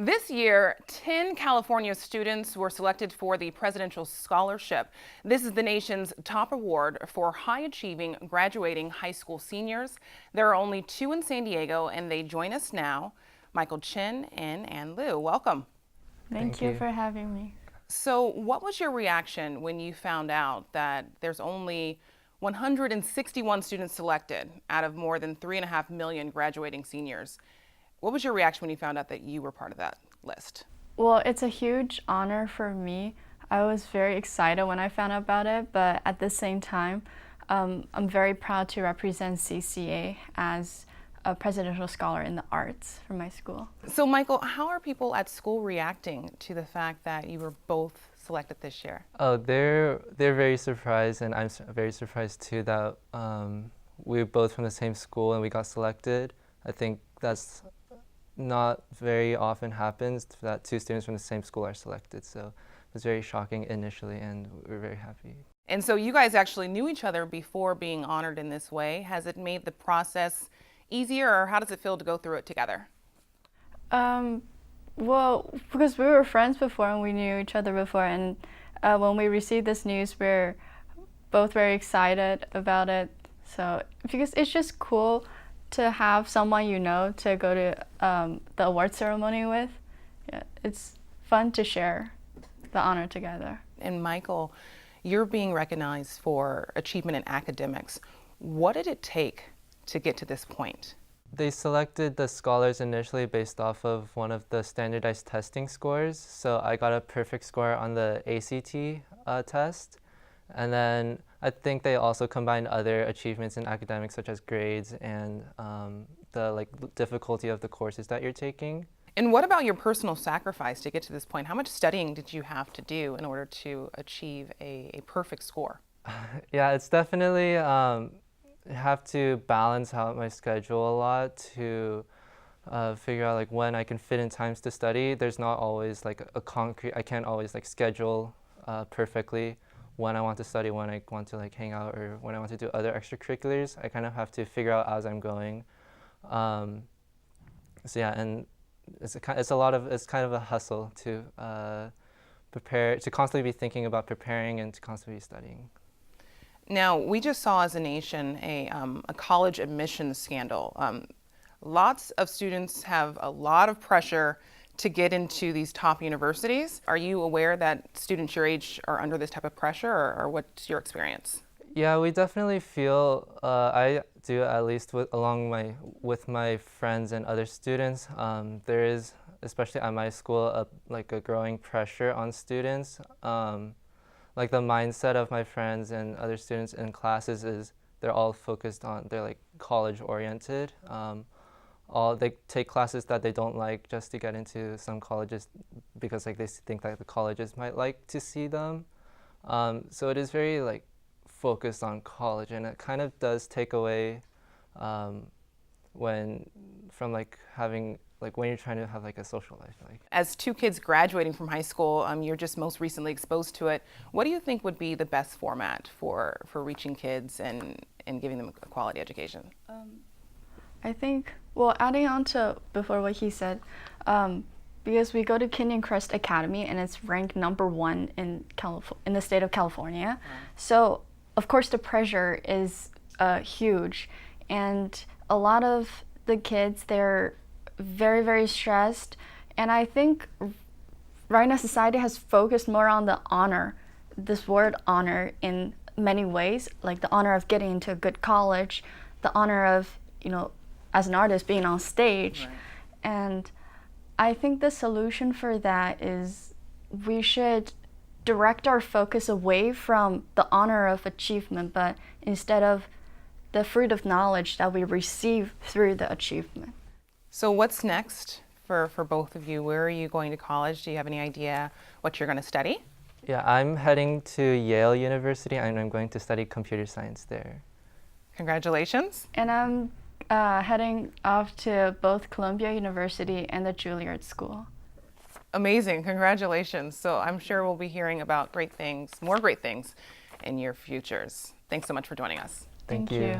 This year, 10 California students were selected for the Presidential Scholarship. This is the nation's top award for high-achieving graduating high school seniors. There are only 2 in San Diego, and they join us now. Michael Chin and Ann Liu, welcome. Thank you for having me. So what was your reaction when you found out that there's only 161 students selected out of more than 3.5 million graduating seniors? What was your reaction when you found out that you were part of that list? Well, it's a huge honor for me. I was very excited when I found out about it, but at the same time, I'm very proud to represent CCA as a presidential scholar in the arts for my school. So Michael, how are people at school reacting to the fact that you were both selected this year? Oh, they're very surprised, and I'm very surprised too that we're both from the same school and we got selected. I think that's not very often happens that 2 students from the same school are selected, so it was very shocking initially, and we're very happy. And so you guys actually knew each other before being honored in this way. Has it made the process easier, or how does it feel to go through it together? Well, because we were friends before and we knew each other before, and when we received this news, we're both very excited about it. So, because it's just cool to have someone you know to go to the award ceremony with. Yeah, it's fun to share the honor together. And Michael, you're being recognized for achievement in academics. What did it take to get to this point? They selected the scholars initially based off of one of the standardized testing scores. So I got a perfect score on the ACT test. And then I think they also combined other achievements in academics, such as grades and the difficulty of the courses that you're taking. And what about your personal sacrifice to get to this point? How much studying did you have to do in order to achieve a perfect score? Yeah, it's definitely have to balance out my schedule a lot to figure out when I can fit in times to study. There's not always a concrete, I can't always perfectly when I want to study, when I want to hang out, or when I want to do other extracurriculars. I kind of have to figure out as I'm going. So yeah, and it's kind of a hustle to prepare, to constantly be thinking about preparing and to constantly be studying. Now, we just saw as a nation a college admissions scandal. Lots of students have a lot of pressure to get into these top universities. Are you aware that students your age are under this type of pressure, or what's your experience? Yeah, we definitely feel, I do at least with my friends and other students, there is, especially at my school, a growing pressure on students. The mindset of my friends and other students in classes is they're all focused on, they're college oriented. They take classes that they don't like just to get into some colleges because they think that the colleges might like to see them. So it is very focused on college, and it kind of does take away from having when you're trying to have a social life. As 2 kids graduating from high school, you're just most recently exposed to it. What do you think would be the best format for reaching kids and giving them a quality education? I think, well, adding on to before what he said, because we go to Canyon Crest Academy and it's ranked #1 in the state of California. So of course the pressure is huge, and a lot of the kids, they're very, very stressed. And I think right now society has focused more on the honor, this word honor, in many ways, like the honor of getting into a good college, the honor of, as an artist being on stage. Right. And I think the solution for that is we should direct our focus away from the honor of achievement, but instead of the fruit of knowledge that we receive through the achievement. So what's next for both of you? Where are you going to college? Do you have any idea what you're going to study? Yeah, I'm heading to Yale University, and I'm going to study computer science there. Congratulations. And I'm heading off to both Columbia University and the Juilliard School. Amazing, congratulations. So I'm sure we'll be hearing about great things, more great things in your futures. Thanks so much for joining us. Thank you.